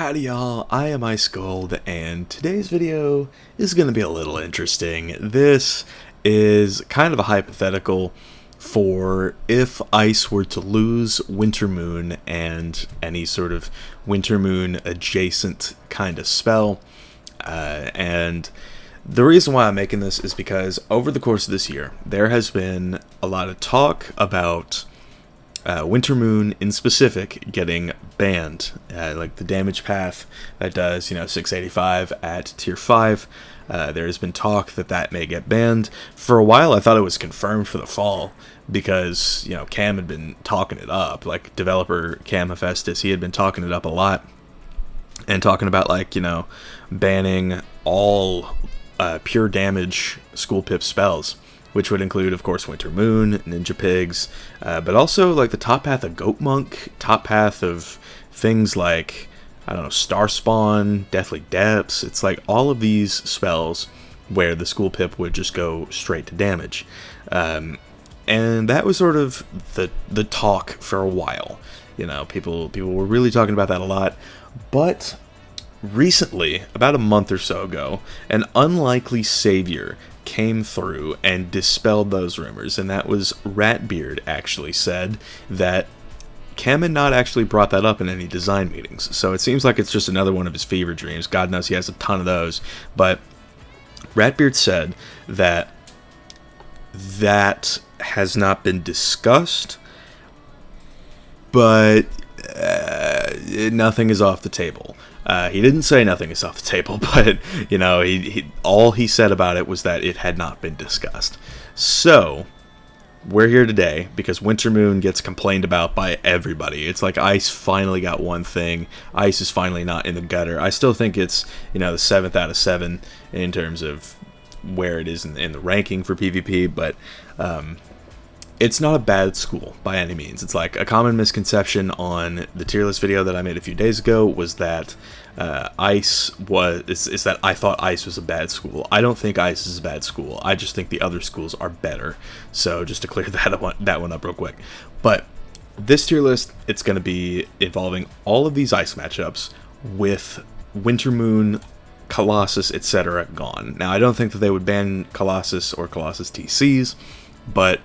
Howdy y'all, I am Ice Gold, and today's video is going to be a little interesting. This is kind of a hypothetical for if Ice were to lose Winter Moon and any sort of Winter Moon adjacent kind of spell. And the reason why I'm making this is because over the course of this year, there has been a lot of talk about Winter Moon in specific getting banned, like the damage path that does 685 at tier 5. There has been talk that that may get banned. For a while I thought it was confirmed for the fall because Cam had been talking it up, like developer Cam Hephaestus. He had been talking it up a lot and talking about banning all pure damage school pip spells, which would include, of course, Winter Moon, Ninja Pigs, but also like the top path of Goat Monk, top path of things like, I don't know, Star Spawn, Deathly Depths. It's like all of these spells where the school pip would just go straight to damage. And that was sort of the talk for a while. People were really talking about that a lot. But recently, about a month or so ago, an unlikely savior came through and dispelled those rumors, and that was Ratbeard actually said that Cam had not actually brought that up in any design meetings, so it seems like it's just another one of his fever dreams. God knows he has a ton of those, but Ratbeard said that that has not been discussed, but nothing is off the table. He didn't say nothing is off the table, but all he said about it was that it had not been discussed. So we're here today because Winter Moon gets complained about by everybody. It's like Ice finally got one thing. Ice is finally not in the gutter. I still think it's the 7th out of 7 in terms of where it is in the ranking for PvP, but it's not a bad school by any means. It's like a common misconception on the tier list video that I made a few days ago was that Ice is that I thought Ice was a bad school. I don't think Ice is a bad school. I just think the other schools are better. So just to clear that one up real quick. But this tier list, it's going to be involving all of these Ice matchups with Winter Moon, Colossus, etc. gone. Now I don't think that they would ban Colossus or Colossus TCs, but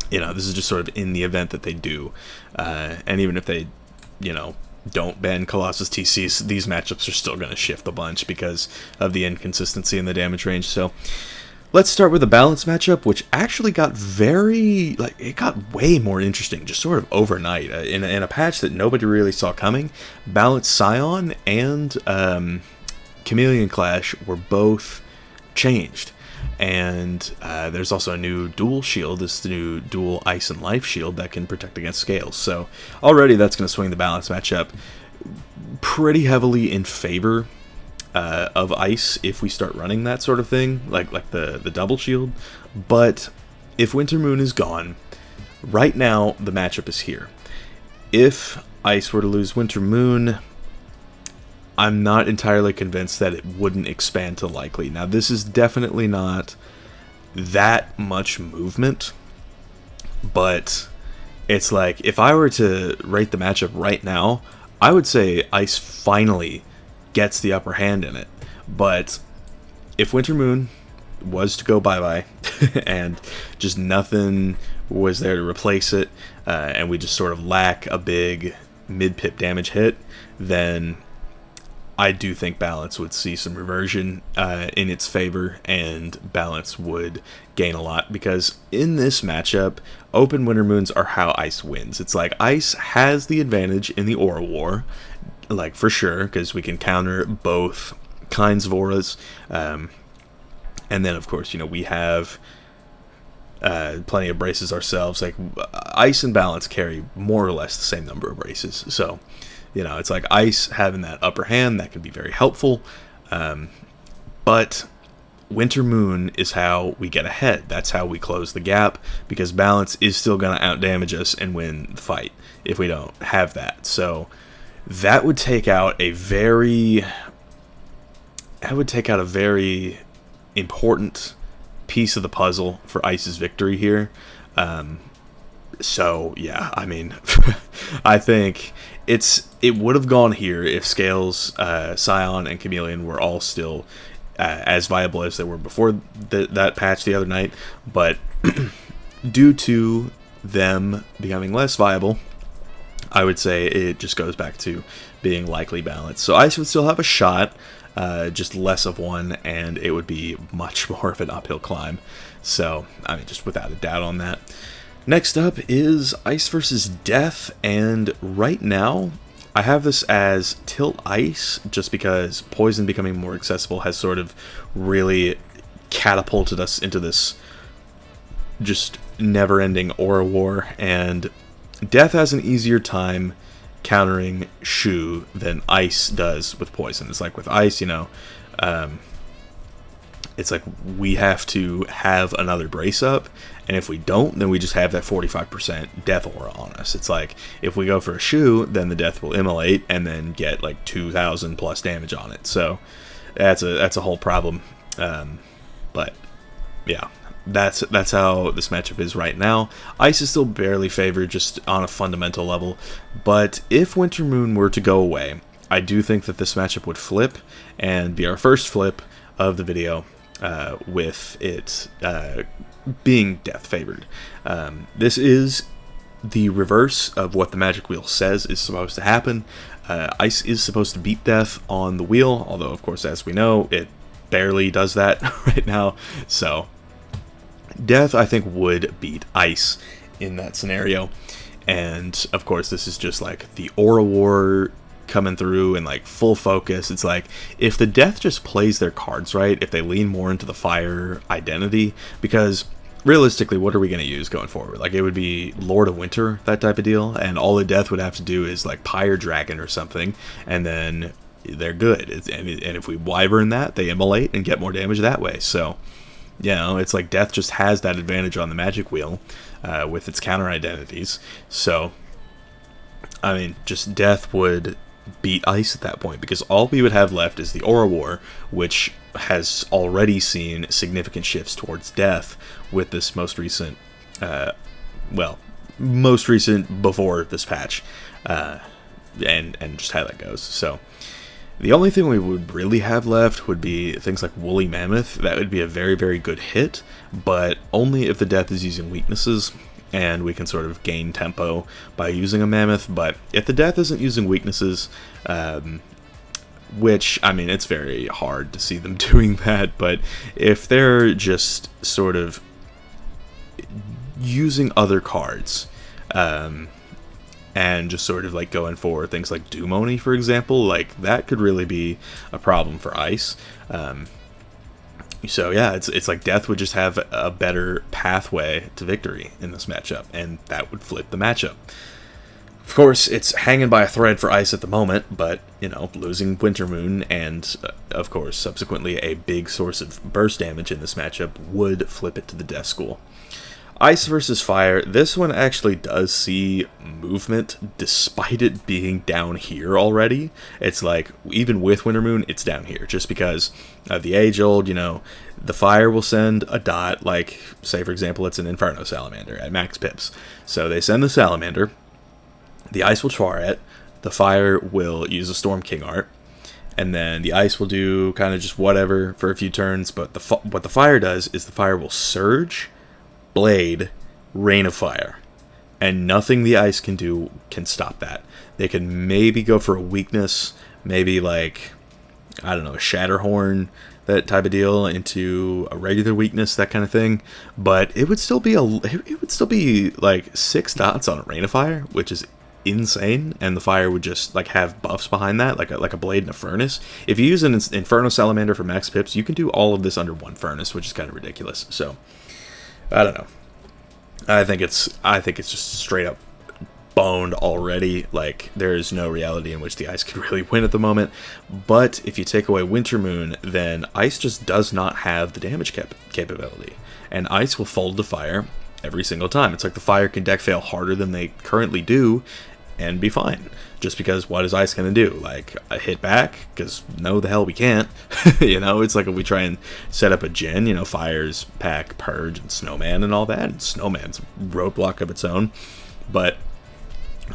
this is just sort of in the event that they do. And even if they, don't ban Colossus TCs, these matchups are still going to shift a bunch because of the inconsistency in the damage range. So let's start with the balance matchup, which actually got it got way more interesting just sort of overnight. In a patch that nobody really saw coming, Balance Scion and Chameleon Clash were both changed. And there's also a new dual shield, this new dual ice and life shield that can protect against scales. So already that's going to swing the balance matchup pretty heavily in favor of ice if we start running that sort of thing, like the double shield. But if Winter Moon is gone, right now the matchup is here. If ice were to lose Winter Moon, I'm not entirely convinced that it wouldn't expand to likely. Now, this is definitely not that much movement, but it's like, if I were to rate the matchup right now, I would say Ice finally gets the upper hand in it. But if Winter Moon was to go bye-bye, and just nothing was there to replace it, and we just sort of lack a big mid-pip damage hit, then I do think Balance would see some reversion in its favor, and Balance would gain a lot, because in this matchup, open Winter Moons are how Ice wins. It's like Ice has the advantage in the Aura War, like for sure, because we can counter both kinds of auras, and then of course we have plenty of braces ourselves. Like Ice and Balance carry more or less the same number of braces, so it's like Ice having that upper hand, that can be very helpful. But Winter Moon is how we get ahead. That's how we close the gap, because Balance is still going to outdamage us and win the fight if we don't have that. So that would take out a very important piece of the puzzle for Ice's victory here. So yeah, I mean, I think it would have gone here if Scales, Scion, and Chameleon were all still as viable as they were before that patch the other night, but due to them becoming less viable, I would say it just goes back to being likely balanced. So Ice would still have a shot, just less of one, and it would be much more of an uphill climb. So, I mean, just without a doubt on that. Next up is Ice versus Death, and right now I have this as Tilt Ice, just because Poison becoming more accessible has sort of really catapulted us into this just never-ending aura war, and Death has an easier time countering Shu than Ice does with Poison. It's like with Ice, you know, it's like we have to have another brace up, and if we don't, then we just have that 45% death aura on us. It's like if we go for a Shu, then the death will immolate and then get like 2,000 plus damage on it. So that's a whole problem. But yeah, that's how this matchup is right now. Ice is still barely favored just on a fundamental level, but if Winter Moon were to go away, I do think that this matchup would flip and be our first flip of the video, with it being death favored. This is the reverse of what the magic wheel says is supposed to happen. Ice is supposed to beat death on the wheel, although of course, as we know, it barely does that right now. So Death, I think, would beat Ice in that scenario. And of course, this is just like the aura war coming through and like full focus. It's like if the Death just plays their cards right, if they lean more into the fire identity, because realistically, what are we going to use going forward? Like, it would be Lord of Winter, that type of deal, and all the Death would have to do is like Pyre Dragon or something, and then they're good. And if we Wyvern that, they immolate and get more damage that way. So, you know, it's like Death just has that advantage on the magic wheel with its counter identities. So, I mean, just Death would beat Ice at that point, because all we would have left is the Aura War, which has already seen significant shifts towards Death with this most recent, most recent before this patch, and just how that goes. So the only thing we would really have left would be things like Woolly Mammoth. That would be a very, very good hit, but only if the Death is using weaknesses, and we can sort of gain tempo by using a Mammoth. But if the Death isn't using weaknesses, which, I mean, it's very hard to see them doing that, but if they're just sort of using other cards, and just sort of like going for things like Doomoni, for example, like that could really be a problem for Ice. So yeah, it's like Death would just have a better pathway to victory in this matchup, and that would flip the matchup. Of course, it's hanging by a thread for Ice at the moment, but, you know, losing Winter Moon and, of course, subsequently a big source of burst damage in this matchup would flip it to the Death School. Ice versus Fire, this one actually does see movement despite it being down here already. It's like, even with Winter Moon, it's down here, just because of the age-old, you know, the Fire will send a dot, like, say, for example, it's an Inferno Salamander at max pips. So they send the Salamander, the Ice will char it, the Fire will use a Storm King art, and then the Ice will do kind of just whatever for a few turns, but what the Fire does is the Fire will Surge, Blade, Rain of Fire, and nothing the Ice can do can stop that. They can maybe go for a weakness, maybe like, I don't know, a Shatterhorn, that type of deal, into a regular weakness, that kind of thing, but it would still be like 6 dots on a Rain of Fire, which is insane, and the Fire would just like have buffs behind that, like a Blade and a Furnace. If you use an Inferno Salamander for max pips, you can do all of this under one Furnace, which is kind of ridiculous. So I don't know. I think it's just straight up boned already. Like, there is no reality in which the Ice could really win at the moment. But if you take away Winter Moon, then Ice just does not have the damage capability, and Ice will fold the Fire every single time. It's like the Fire can deck fail harder than they currently do and be fine, just because what is Ice gonna do? Like, a hit back? Because no, the hell we can't. You know, it's like if we try and set up a gen, you know, Fires pack Purge and Snowman and all that, and Snowman's roadblock of its own. But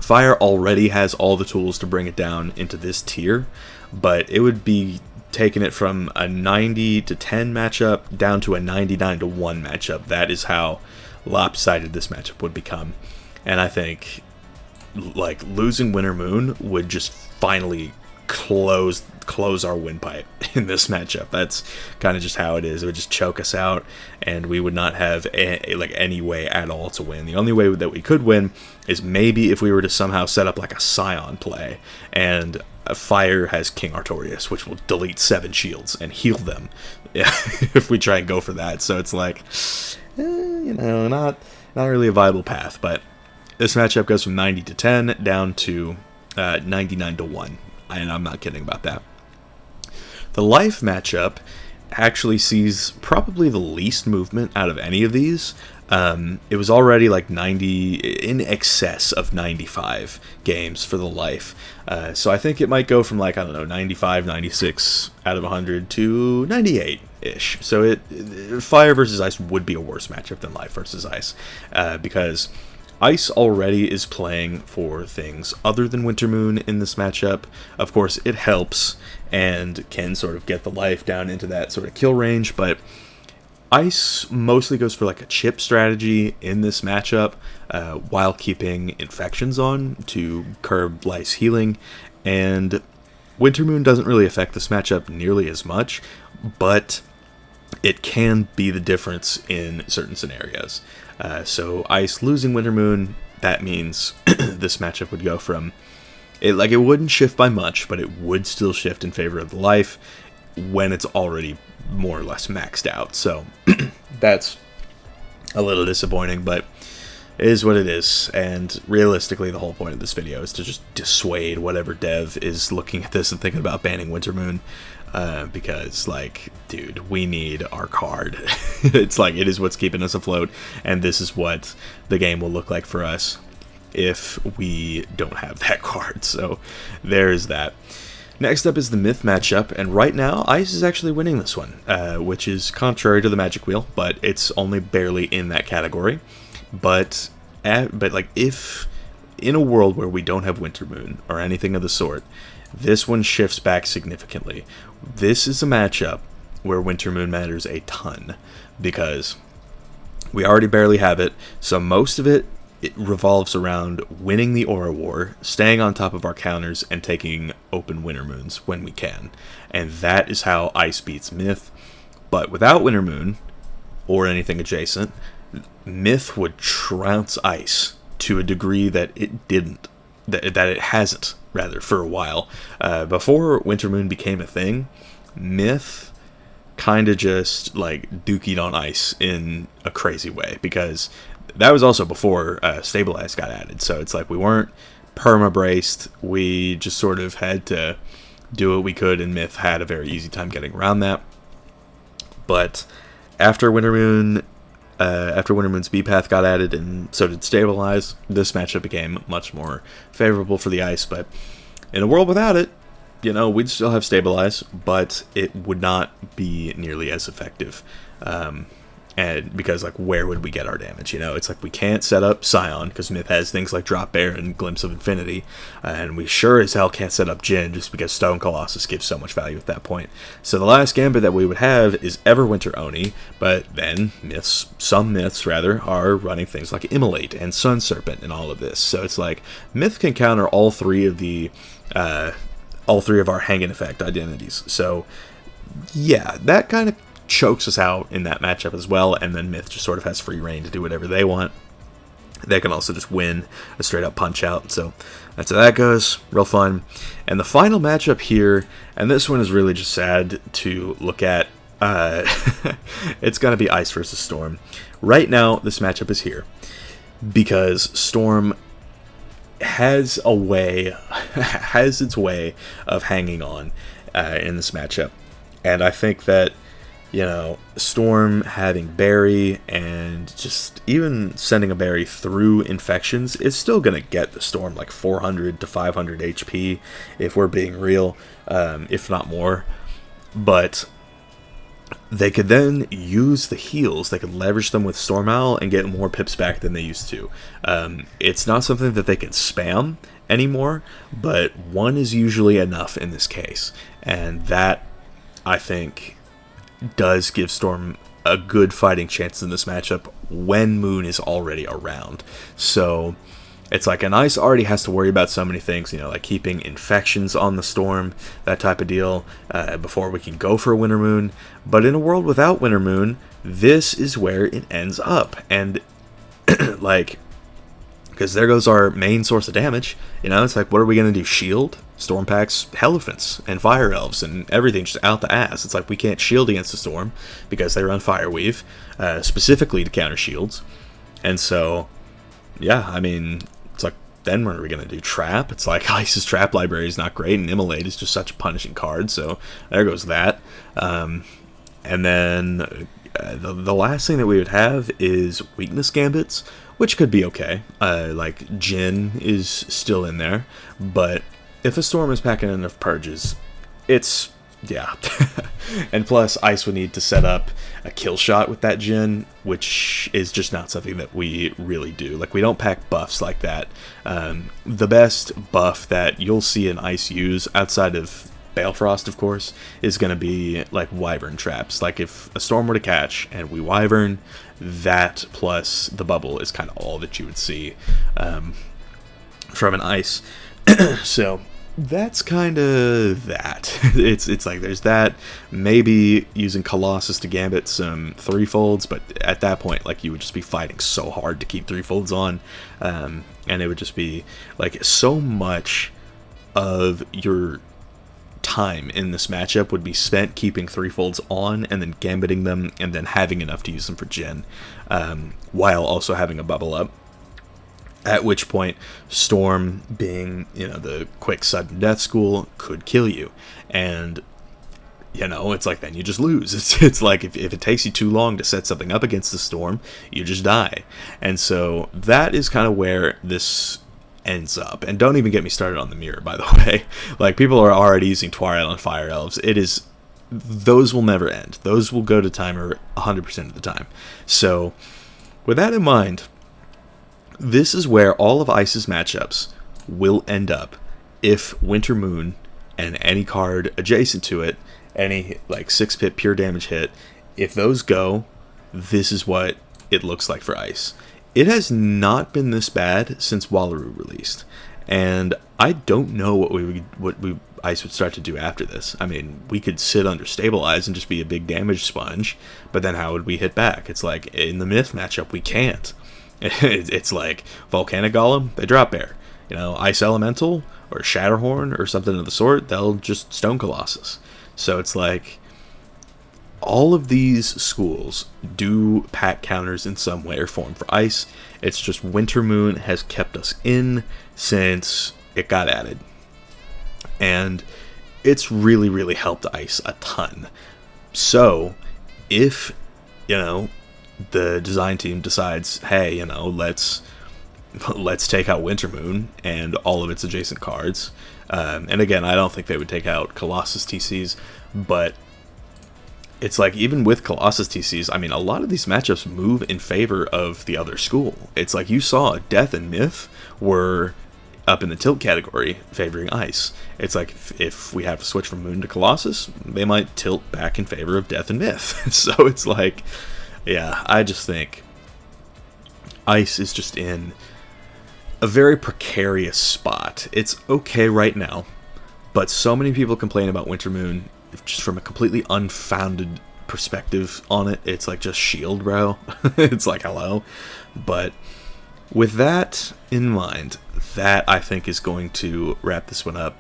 Fire already has all the tools to bring it down into this tier, but it would be taking it from a 90-10 matchup down to a 99-1 matchup. That is how lopsided this matchup would become. And I think, like, losing Winter Moon would just finally close our windpipe in this matchup. That's kind of just how it is. It would just choke us out, and we would not have any way at all to win. The only way that we could win is maybe if we were to somehow set up like a Scion play, and Fire has King Artorias, which will delete 7 shields and heal them if we try and go for that. So it's like, not really a viable path. But this matchup goes from 90-10 down to 99-1. And I'm not kidding about that. The life matchup actually sees probably the least movement out of any of these. It was already like 90, in excess of 95 games for the life. So I think it might go from like, I don't know, 95, 96 out of 100 to 98-ish. So Fire versus Ice would be a worse matchup than Life versus Ice. Because Ice already is playing for things other than Winter Moon in this matchup. Of course, it helps and can sort of get the life down into that sort of kill range, but Ice mostly goes for like a chip strategy in this matchup while keeping infections on to curb Life's healing, and Winter Moon doesn't really affect this matchup nearly as much, but it can be the difference in certain scenarios. So Ice losing Winter Moon, that means this matchup would go from it wouldn't shift by much, but it would still shift in favor of the life when it's already more or less maxed out. So that's a little disappointing, but it is what it is. And realistically, the whole point of this video is to just dissuade whatever dev is looking at this and thinking about banning Winter Moon. Because, like, dude, we need our card. It's like, it is what's keeping us afloat, and this is what the game will look like for us if we don't have that card. So there's that. Next up is the Myth matchup, and right now Ice is actually winning this one, which is contrary to the Magic Wheel, but it's only barely in that category. But like, if in a world where we don't have Winter Moon or anything of the sort, this one shifts back significantly. This is a matchup where Winter Moon matters a ton, because we already barely have it, so most of it revolves around winning the Aura War, staying on top of our counters, and taking open Winter Moons when we can. And that is how Ice beats Myth. But without Winter Moon, or anything adjacent, Myth would trounce Ice to a degree that it didn't. That it hasn't, rather, for a while. Before Winter Moon became a thing, Myth kind of just, like, dookied on Ice in a crazy way, because that was also before Stabilize got added, so it's like we weren't perma-braced, we just sort of had to do what we could, and Myth had a very easy time getting around that. But after Winter Moon's B-Path got added, and so did Stabilize, this matchup became much more favorable for the Ice. But in a world without it, we'd still have Stabilize, but it would not be nearly as effective. And because, like, where would we get our damage? It's like we can't set up Scion, because Myth has things like Drop Bear and Glimpse of Infinity, and we sure as hell can't set up Jin, just because Stone Colossus gives so much value at that point. So the last gambit that we would have is Everwinter Oni, but then some Myths are running things like Immolate and Sun Serpent and all of this. So it's like Myth can counter all three of our Hanging Effect identities. So yeah, that kind of chokes us out in that matchup as well, and then Myth just sort of has free reign to do whatever they want. They can also just win a straight up punch out, so that's how that goes. Real fun. And the final matchup here, and this one is really just sad to look at, it's gonna be Ice versus Storm. Right now, this matchup is here because Storm has its way of hanging on in this matchup, and I think that Storm having Berry and just even sending a Berry through infections is still going to get the Storm like 400 to 500 HP if we're being real, if not more. But they could then use the heals. They could leverage them with Storm Owl and get more pips back than they used to. It's not something that they can spam anymore, but one is usually enough in this case. And that, I think, does give Storm a good fighting chance in this matchup when Moon is already around. So it's like an Ice already has to worry about so many things, you know, like keeping infections on the Storm, that type of deal, before we can go for a Winter Moon. But in a world without Winter Moon, this is where it ends up. And, like, because there goes our main source of damage, you know, it's like, what are we going to do, shield? Storm packs Elephants and Fire Elves and everything just out the ass. It's like we can't shield against the Storm because they run Fire Weave, specifically to counter shields. And so, yeah, I mean, it's like, then what are we going to do? Trap? It's like Ice's Trap library is not great, and Immolate is just such a punishing card, so there goes that. And then the last thing that we would have is Weakness Gambits, which could be okay. Like, Jin is still in there, but if a Storm is packing enough Purges, it's, yeah. And plus, Ice would need to set up a kill shot with that Jin, which is just not something that we really do. Like, we don't pack buffs like that. The best buff that you'll see an Ice use, outside of Balefrost, of course, is going to be, like, Wyvern traps. Like, if a Storm were to catch and we Wyvern, that plus the bubble is kind of all that you would see from an Ice. So that's kind of that. It's like there's that, maybe using Colossus to gambit some threefolds, but at that point, like, you would just be fighting so hard to keep threefolds on, and it would just be like so much of your time in this matchup would be spent keeping threefolds on and then gambiting them and then having enough to use them for Jin, while also having a bubble up. At which point, Storm, being, you know, the quick sudden death school, could kill you. And, you know, it's like, then you just lose. It's like, if it takes you too long to set something up against the Storm, you just die. And so, that is kind of where this ends up. And don't even get me started on the mirror, by the way. Like, people are already using Twilight on Fire Elves. Those will never end. Those will go to timer 100% of the time. So, with that in mind, this is where all of Ice's matchups will end up if Winter Moon and any card adjacent to it, any like 6-pip pure damage hit, if those go, this is what it looks like for Ice. It has not been this bad since Wallaru released, and I don't know what Ice would start to do after this. I mean, we could sit under Stabilize and just be a big damage sponge, but then how would we hit back? It's like, in the Myth matchup, we can't. It's like Volcanic Golem, they drop bear. You know, Ice Elemental or Shatterhorn or something of the sort, they'll just Stone Colossus. So it's like, all of these schools do pack counters in some way or form for Ice. It's just Winter Moon has kept us in since it got added. And it's really, really helped Ice a ton. So, if, you know, the design team decides, hey, you know, let's take out Winter Moon and all of its adjacent cards. And again, I don't think they would take out Colossus TCs, but it's like, even with Colossus TCs, I mean, a lot of these matchups move in favor of the other school. It's like, you saw Death and Myth were up in the tilt category favoring Ice. It's like, if we have to switch from Moon to Colossus, they might tilt back in favor of Death and Myth. So it's like, yeah, I just think Ice is just in a very precarious spot. It's okay right now, but so many people complain about Winter Moon just from a completely unfounded perspective on it. It's like, just shield, bro. It's like, hello. But with that in mind, that I think is going to wrap this one up.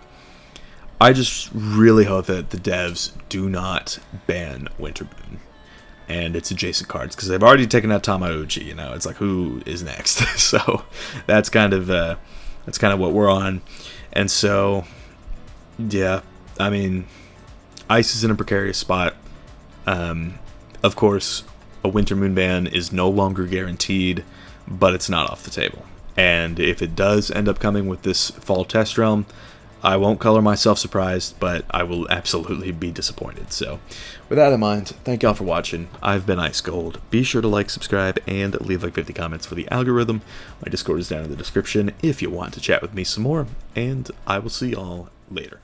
I just really hope that the devs do not ban Winter Moon and its adjacent cards, because they've already taken out Tamauchi. You know, it's like, who is next? So that's kind of what we're on. And so, yeah, I mean, Ice is in a precarious spot. Of course, a Winter Moon ban is no longer guaranteed, but it's not off the table. And if it does end up coming with this fall test realm, I won't color myself surprised, but I will absolutely be disappointed. So, with that in mind, thank y'all for watching. I've been Ice Gold. Be sure to like, subscribe, and leave like 50 comments for the algorithm. My Discord is down in the description if you want to chat with me some more, and I will see y'all later.